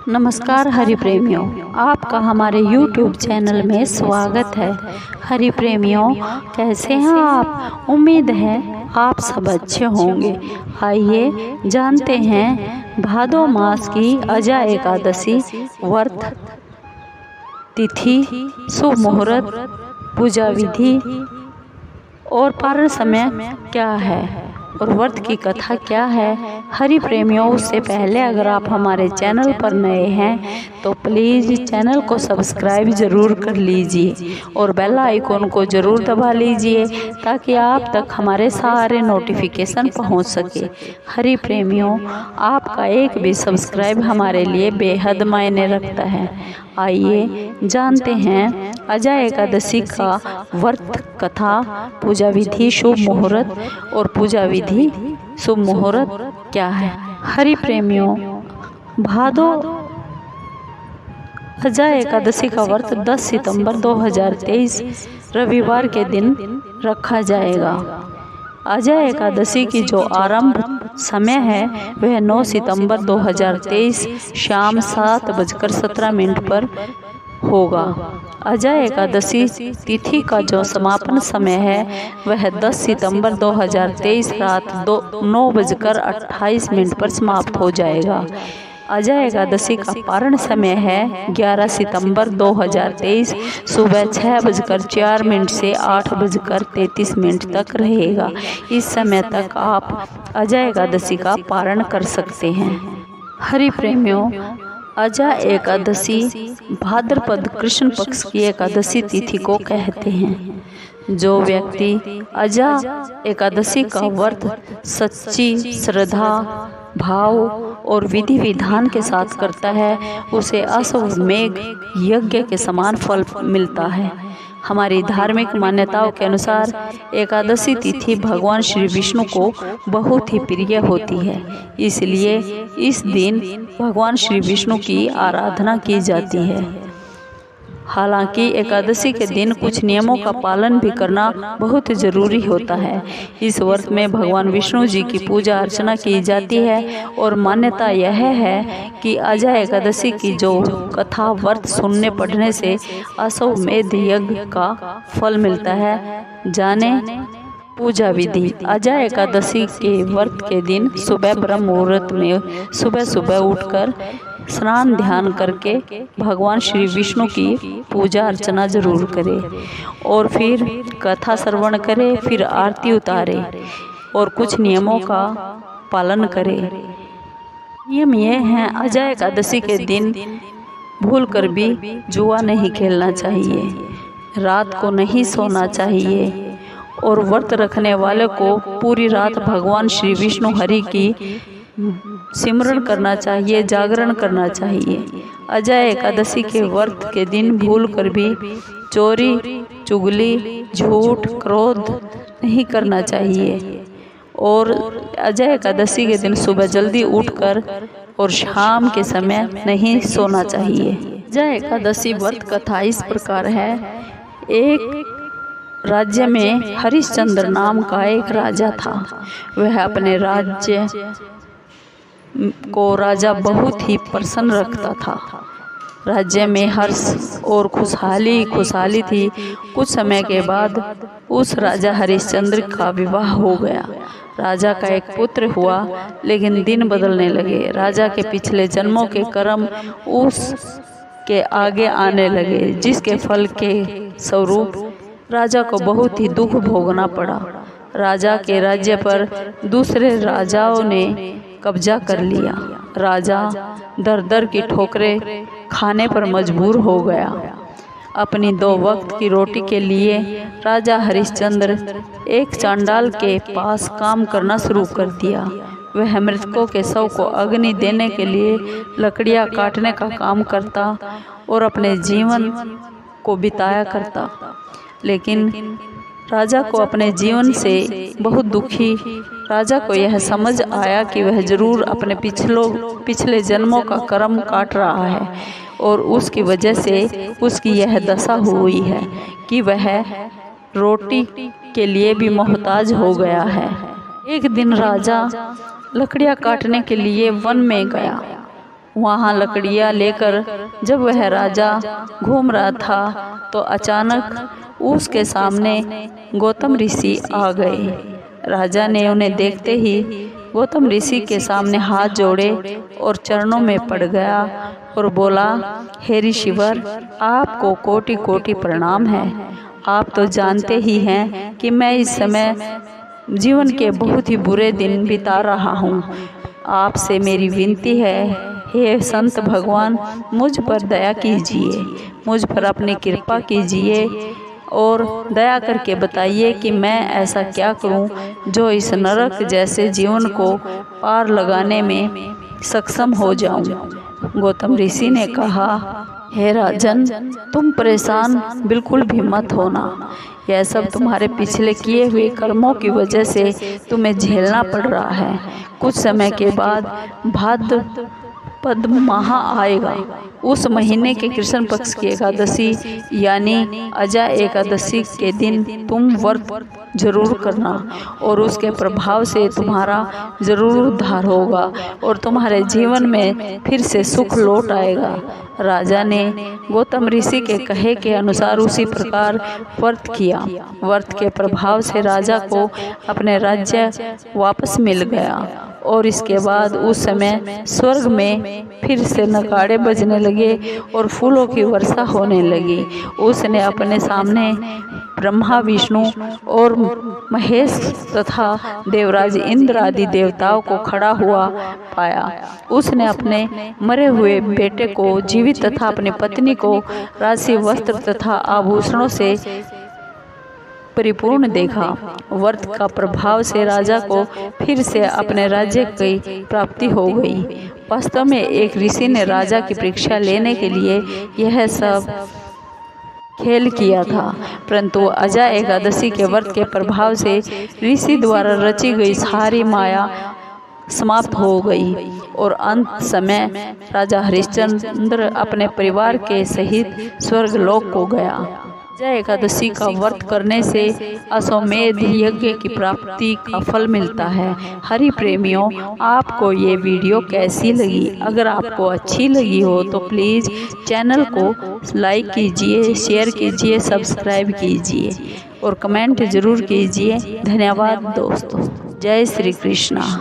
नमस्कार हरि प्रेमियों, आपका हमारे YouTube चैनल में स्वागत है। हरि प्रेमियों, कैसे हैं आप? उम्मीद है आप सब अच्छे होंगे। आइए जानते हैं भादो मास की अजा एकादशी व्रत, तिथि, शुभ मुहूर्त, पूजा विधि और पारण समय क्या है और व्रत की कथा क्या है। हरि प्रेमियों, उससे पहले अगर आप हमारे चैनल पर नए हैं तो प्लीज़ चैनल को सब्सक्राइब ज़रूर कर लीजिए और बेल आइकॉन को ज़रूर दबा लीजिए ताकि आप तक हमारे सारे नोटिफिकेशन पहुंच सके। हरि प्रेमियों, आपका एक भी सब्सक्राइब हमारे लिए बेहद मायने रखता है। आइए जानते हैं अजा एकादशी का व्रत कथा, पूजा विधि, शुभ मुहूर्त और पूजा विधि शुभ मुहूर्त क्या है। हरि प्रेमियों, भादो अजा एकादशी का व्रत 10 सितंबर 2023 रविवार के दिन रखा जाएगा। अजा एकादशी की जो आरंभ समय है वह 9 सितंबर 2023 शाम 7:17 पर होगा। अजा एकादशी तिथि का जो समापन समय है वह 10 सितंबर 2023 रात 9:28 पर समाप्त हो जाएगा। अजा एकादशी का पारण समय है 11 सितंबर 2023 सुबह 6:04 से 8:33 तक रहेगा। इस समय तक आप अजा एकादशी का पारण कर सकते हैं। हरि प्रेमियों, अजा एकादशी भाद्रपद कृष्ण पक्ष की एकादशी तिथि को कहते हैं। जो व्यक्ति अजा एकादशी का व्रत सच्ची श्रद्धा, भाव और विधि विधान के साथ करता है उसे अश्वमेध यज्ञ के समान फल मिलता है। हमारी धार्मिक मान्यताओं के अनुसार एकादशी तिथि भगवान श्री विष्णु को बहुत ही प्रिय होती है, इसलिए इस दिन भगवान श्री विष्णु की आराधना की जाती है। हालांकि एकादशी के दिन कुछ नियमों का पालन भी करना बहुत ज़रूरी होता है। इस व्रत में भगवान विष्णु जी की पूजा अर्चना की जाती है और मान्यता यह है कि अजा एकादशी की जो कथा व्रत सुनने पढ़ने से अश्वमेध यज्ञ का फल मिलता है। जाने पूजा विधि। अजा एकादशी के व्रत के दिन सुबह ब्रह्म मुहूर्त में सुबह उठकर स्नान ध्यान करके भगवान श्री विष्णु की पूजा अर्चना जरूर करें और फिर कथा श्रवण करें, फिर आरती उतारे और कुछ नियमों का पालन करें। नियम यह हैं, अजा एकादशी के दिन भूलकर भी जुआ नहीं खेलना चाहिए, रात को नहीं सोना चाहिए और व्रत रखने वाले को पूरी रात भगवान श्री विष्णु हरि की सिमरन करना चाहिए, जागरण करना चाहिए। अजा एकादशी के व्रत के दिन भूलकर भी चोरी, चुगली, झूठ, क्रोध नहीं करना चाहिए और अजा एकादशी के दिन सुबह जल्दी उठकर और शाम के समय नहीं सोना चाहिए। अजा एकादशी व्रत कथा इस प्रकार है। एक राज्य में हरिश्चंद्र नाम का एक राजा था। वह अपने राज्य को राजा बहुत ही प्रसन्न रखता था। राज्य में हर्ष और खुशहाली थी। कुछ समय के बाद उस राजा हरिश्चंद्र का विवाह हो गया। राजा का एक पुत्र हुआ, लेकिन दिन बदलने लगे। राजा के पिछले जन्मों के कर्म उस के आगे आने लगे, जिसके फल के स्वरूप राजा को बहुत ही दुख भोगना पड़ा। राजा के राज्य पर दूसरे राजाओं ने कब्जा कर लिया। राजा दर की ठोकरें खाने पर मजबूर हो गया। अपनी 2 वक्त की रोटी के लिए राजा हरिश्चंद्र एक चांडाल के पास काम करना शुरू कर दिया। वह मृतकों के शव को अग्नि देने के लिए लकड़ियां काटने का काम करता और अपने जीवन को बिताया करता। लेकिन राजा को अपने जीवन से बहुत दुखी राजा को यह समझ आया कि वह जरूर अपने पिछले जन्मों का कर्म काट रहा है और उसकी वजह से उसकी यह दशा हुई है कि वह रोटी के लिए भी मोहताज हो गया है। एक दिन राजा लकड़ियां काटने के लिए वन में गया वहाँ लकड़ियाँ लेकर जब वह राजा घूम रहा था तो अचानक उसके सामने गौतम ऋषि आ गए। राजा ने उन्हें देखते ही गौतम ऋषि के सामने हाथ जोड़े और चरणों में पड़ गया और बोला, हे ऋषिवर, आपको कोटि कोटि प्रणाम है। आप तो जानते ही हैं कि मैं इस समय जीवन के बहुत ही बुरे दिन बिता रहा हूँ। आपसे मेरी विनती है, हे संत भगवान, मुझ पर दया कीजिए, मुझ पर अपनी कृपा कीजिए और दया करके बताइए कि मैं ऐसा क्या करूं जो इस नरक जैसे जीवन को पार लगाने में सक्षम हो जाऊं। गौतम ऋषि ने कहा, हे राजन, तुम परेशान बिल्कुल भी मत होना। यह सब तुम्हारे पिछले किए हुए कर्मों की वजह से तुम्हें झेलना पड़ रहा है। कुछ समय के बाद भाद्रपद माह आएगा। उस महीने के कृष्ण पक्ष की एकादशी यानी अजा एकादशी के दिन तुम व्रत जरूर करना और उसके प्रभाव से तुम्हारा जरूर उद्धार होगा और तुम्हारे जीवन में फिर से सुख लौट आएगा। राजा ने गौतम ऋषि के कहे के अनुसार उसी प्रकार व्रत किया। व्रत के प्रभाव से राजा को अपने राज्य वापस मिल गया और इसके बाद उस समय स्वर्ग में फिर से नगाड़े बजने लगे और फूलों की वर्षा होने लगी। उसने अपने सामने ब्रह्मा, विष्णु और महेश तथा देवराज इंद्र आदि देवताओं को खड़ा हुआ पाया। उसने अपने मरे हुए बेटे को जीवित तथा अपनी पत्नी को राशि वस्त्र तथा आभूषणों से परिपूर्ण देखा। व्रत का प्रभाव से राजा को फिर से अपने राज्य की प्राप्ति हो गई। वास्तव में एक ऋषि ने राजा की परीक्षा लेने के लिए यह सब खेल किया था, परंतु अजा एकादशी के व्रत के प्रभाव से ऋषि द्वारा रची गई सारी माया समाप्त हो गई और अंत समय राजा हरिश्चंद्र अपने परिवार के सहित स्वर्गलोक को गया। अजा एकादशी का व्रत करने से अश्वमेध यज्ञ की प्राप्ति का फल मिलता है। हरि प्रेमियों, आपको ये वीडियो कैसी लगी? अगर आपको अच्छी लगी हो तो प्लीज़ चैनल को लाइक कीजिए, शेयर कीजिए, सब्सक्राइब कीजिए और कमेंट ज़रूर कीजिए। धन्यवाद दोस्तों। जय श्री कृष्णा।